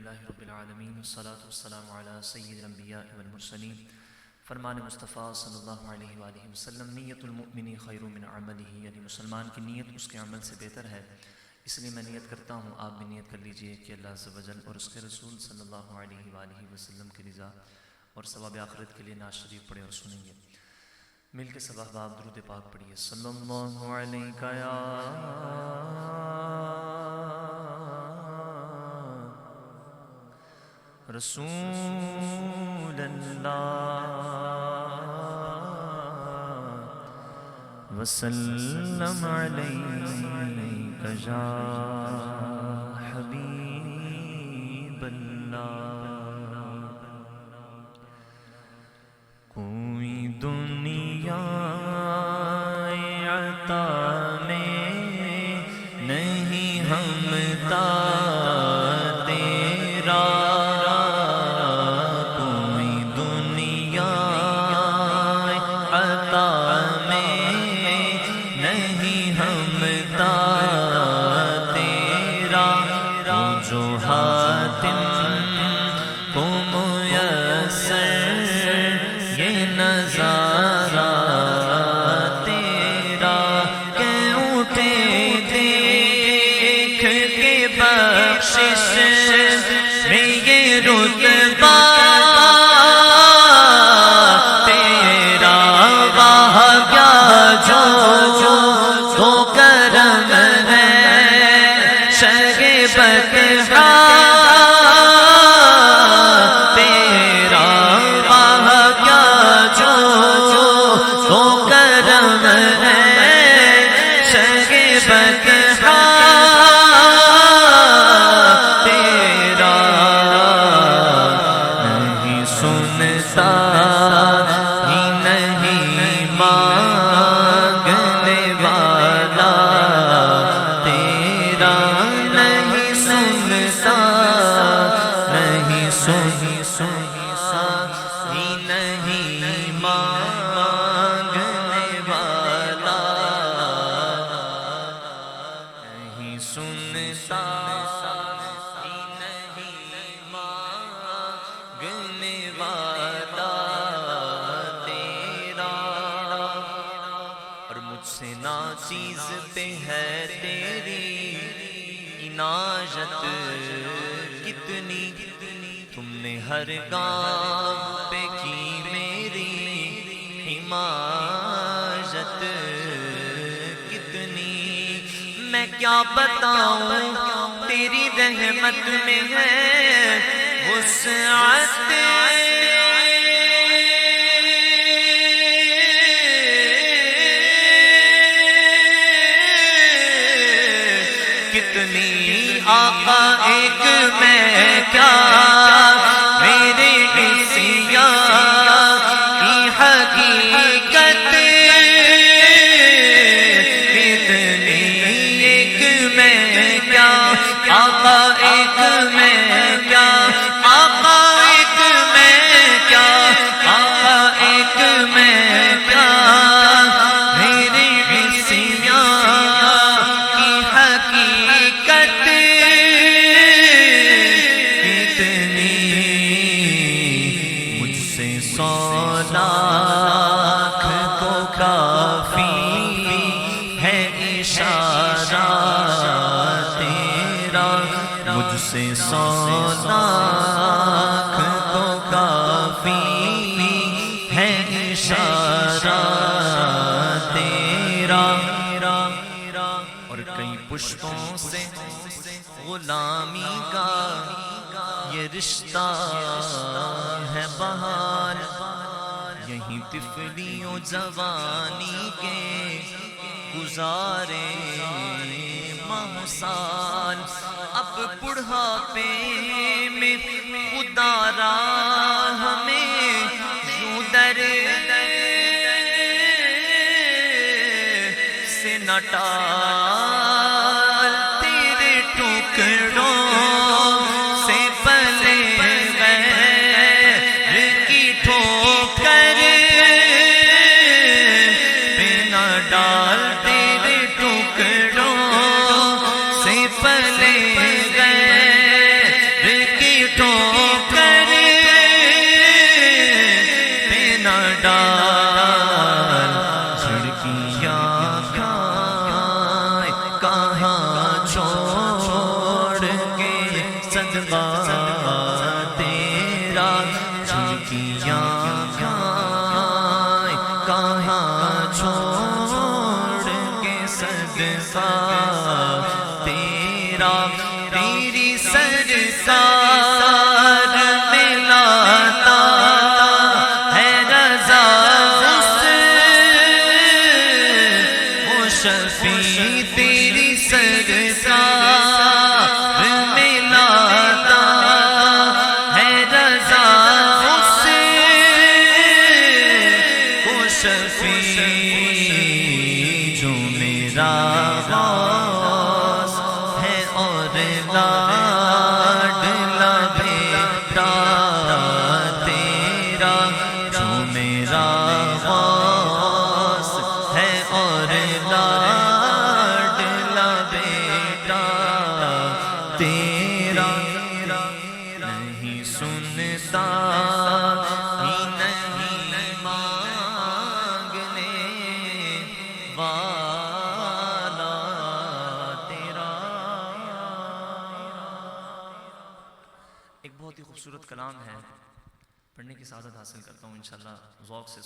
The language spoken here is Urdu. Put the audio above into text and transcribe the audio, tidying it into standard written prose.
الحمدللہ رب العالمین والصلاة والسلام علی سید الانبیاء والمرسلین۔ فرمان مصطفیٰ صلی اللہ علیہ وآلہ وسلم، نیت المؤمن خیر من عملہ، یعنی مسلمان کی نیت اس کے عمل سے بہتر ہے۔ اس لیے میں نیت کرتا ہوں، آپ بھی نیت کر لیجئے کہ اللہ عز و جل اور اس کے رسول صلی اللہ علیہ وآلہ وسلم کی رضا اور ثواب آخرت کے لیے نعت شریف پڑھیں اور سنیں گے۔ مل کے سب احباب درود پاک پڑھیے۔ صلی اللہ علیہ یا رسول اللہ وسلم علیک یا حبیب اللہ۔ کوئی دنیا عطا میں نہیں ہمتا تیرا، کوئی دنیا عطا میں نہیں ہمتا تیرا، جو حاتم کو میسر یہ نظارہ تیرا، کہ اٹھے دیکھ کے بخشش میں یہ رتبہ تیرا، واہ کیا جو تو کرم ہے شگفت چیز پہ ہے تیری عنایت کتنی، تم نے ہر گام پہ کی میری حمایت کتنی، میں کیا بتاؤں تیری رحمت میں ہے وسعت کتنی، آقا ایک میں کیا میرے عصیاں کی حقیقت کتنی، ایک میں کیا آقا ایک میں کیا، آقا ایک میں کیا، آقا ایک میں کیا میرے عصیاں کی حقیقت کتنی، مجھ سے 100 لاکھ کو کافی ہے اشارہ تیرا، مجھ سے 100 لاکھ کو کافی ہے اشارہ تیرا، اور کئی پشتوں سے غلامی کا یہ رشتہ ہے بحال، یہیں طفلی و جوانی کے گزارے ماہ سال، اب بڑھاپے میں خدا را ہمیں یوں در سے نہ ٹال، تیرے ٹکڑوں سے پلے غیر کی ٹھوکر پہ نہ ڈال، تیرے ٹکڑوں سے پلے غیر کی صدقہ تیرا جھنکیاں گائیں کہاں چھوڑ کے صدقہ تیرا تیری سرکار میں لاتا ہے رضا اس مشفی تیری سرکار میں لاتا ہے رضا اس مشفی جو میرا غوث ہے اور لاڈلا بیٹا تیرا جو میرا غوث ہے اور لاڈلا بیٹا تیرا نہیں سنتا ہی نہیں مانگنے والا تیرا۔ ایک بہت ہی خوبصورت کلام ہے، پڑھنے کی سعادت حاصل کرتا ہوں انشاءاللہ ذوق سے